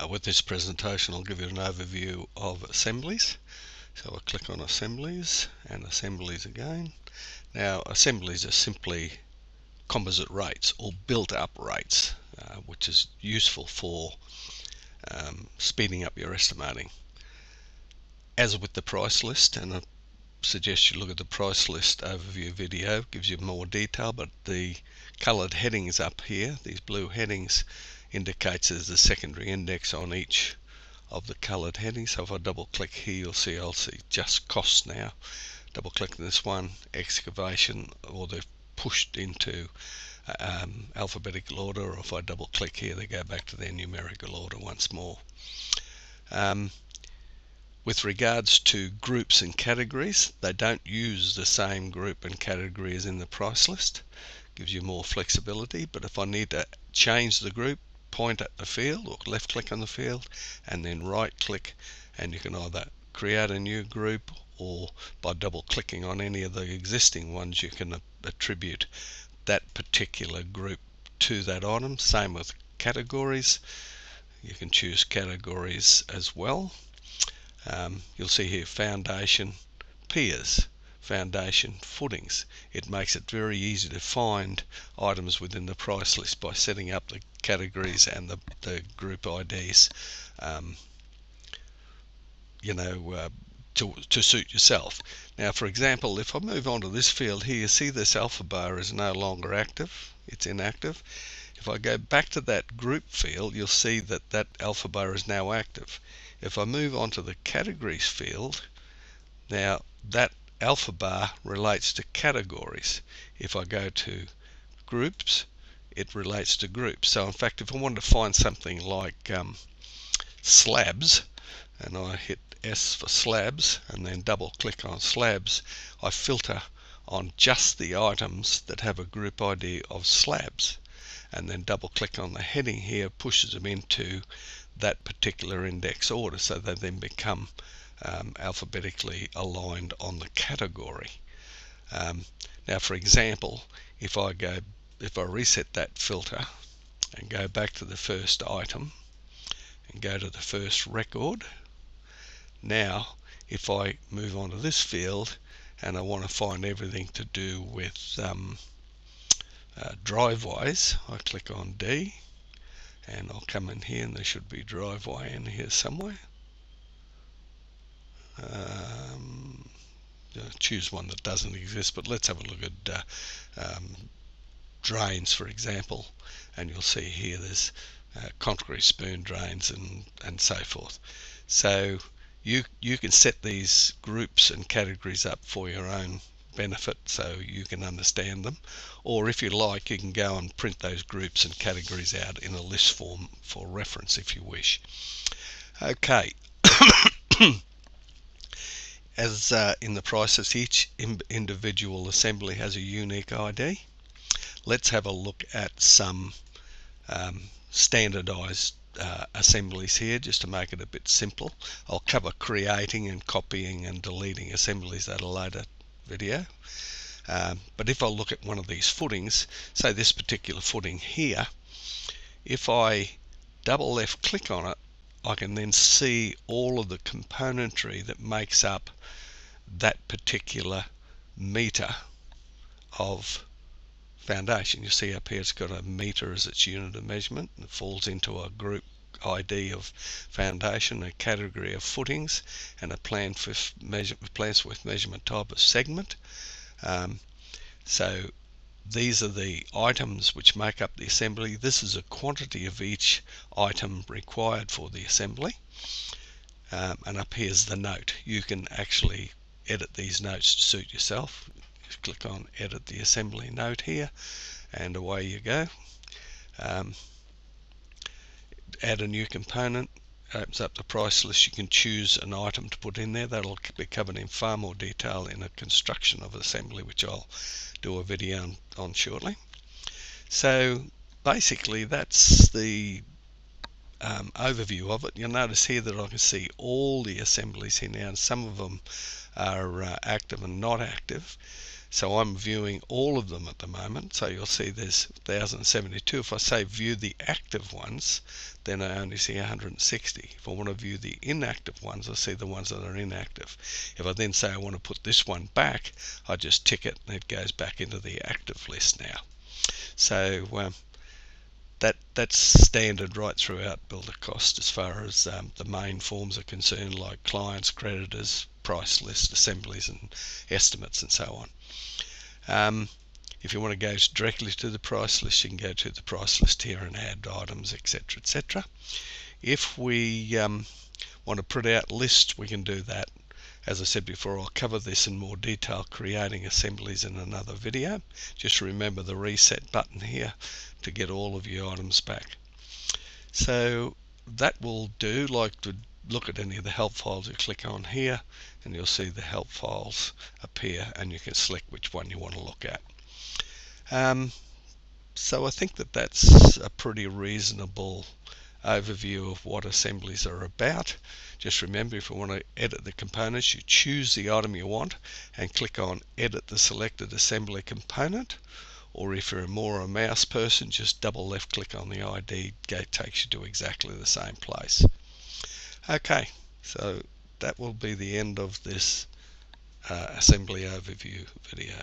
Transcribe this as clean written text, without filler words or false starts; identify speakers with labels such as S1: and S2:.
S1: With this presentation, I'll give you an overview of assemblies. So I'll click on Assemblies and Assemblies again. Now, assemblies are simply composite rates or built-up rates, which is useful for speeding up your estimating. As with the price list, and I suggest you look at the price list overview video, it gives you more detail, but the coloured headings up here, these blue headings, indicates there's a secondary index on each of the coloured headings. So if I double click here, I'll see just costs now. Double click this one, excavation, or they've pushed into alphabetical order, or if I double click here, they go back to their numerical order once more. With regards to groups and categories, they don't use the same group and category as in the price list. Gives you more flexibility, but if I need to change the group, point at the field or left click on the field and then right click, and you can either create a new group, or by double clicking on any of the existing ones you can attribute that particular group to that item. Same with categories, you can choose categories as well. You'll see here foundation, piers, foundation, footings. It makes it very easy to find items within the price list by setting up the categories and the group IDs to suit yourself. Now, for example, if I move on to this field here, you see this alpha bar is no longer active, it's inactive. If I go back to that group field, you'll see that that alpha bar is now active. If I move on to the categories field, now that alpha bar relates to categories. If I go to groups, it relates to groups. So in fact, if I wanted to find something like slabs, and I hit S for slabs and then double click on slabs, I filter on just the items that have a group ID of slabs, and then double click on the heading here, pushes them into that particular index order, so they then become alphabetically aligned on the category. Now, for example, if I reset that filter and go back to the first item and go to the first record, now if I move on to this field and I want to find everything to do with driveways, I click on D and I'll come in here, and there should be driveway in here somewhere. Choose one that doesn't exist, but let's have a look at drains, for example, and you'll see here there's concrete spoon drains and so forth. So you can set these groups and categories up for your own benefit so you can understand them, or if you like, you can go and print those groups and categories out in a list form for reference if you wish. Okay. As in the prices, each individual assembly has a unique ID. Let's have a look at some standardized assemblies here, just to make it a bit simple. I'll cover creating and copying and deleting assemblies at a later video. But if I look at one of these footings, say this particular footing here, if I double left click on it, I can then see all of the componentry that makes up that particular meter of foundation. You see up here it's got a meter as its unit of measurement. It falls into a group ID of foundation, a category of footings, and a plans with measurement type of segment. So these are the items which make up the assembly. This is a quantity of each item required for the assembly. And up here is the note. You can actually edit these notes to suit yourself. Just click on edit the assembly note here, and away you go. Add a new component, opens up the price list. You can choose an item to put in there. That'll be covered in far more detail in a construction of assembly, which I'll do a video on shortly. So basically that's the overview of it. You'll notice here that I can see all the assemblies here now, and some of them are active and not active. So I'm viewing all of them at the moment. So you'll see there's 1072. If I say view the active ones, then I only see 160. If I want to view the inactive ones, I see the ones that are inactive. If I then say I want to put this one back, I just tick it and it goes back into the active list now. So that's standard right throughout Buildercost as far as the main forms are concerned, like clients, creditors, price list, assemblies, and estimates, and so on. If you want to go directly to the price list, you can go to the price list here and add items, etc., etc. If we want to print out lists, we can do that. As I said before, I'll cover this in more detail, creating assemblies, in another video. Just remember the reset button here to get all of your items back. So that will do. Like to look at any of the help files, you click on here and you'll see the help files appear and you can select which one you want to look at. So I think that's a pretty reasonable overview of what assemblies are about. Just remember, if you want to edit the components, you choose the item you want and click on edit the selected assembly component, or if you're more a mouse person, just double left click on the ID, it takes you to exactly the same place. Okay, so that will be the end of this assembly overview video.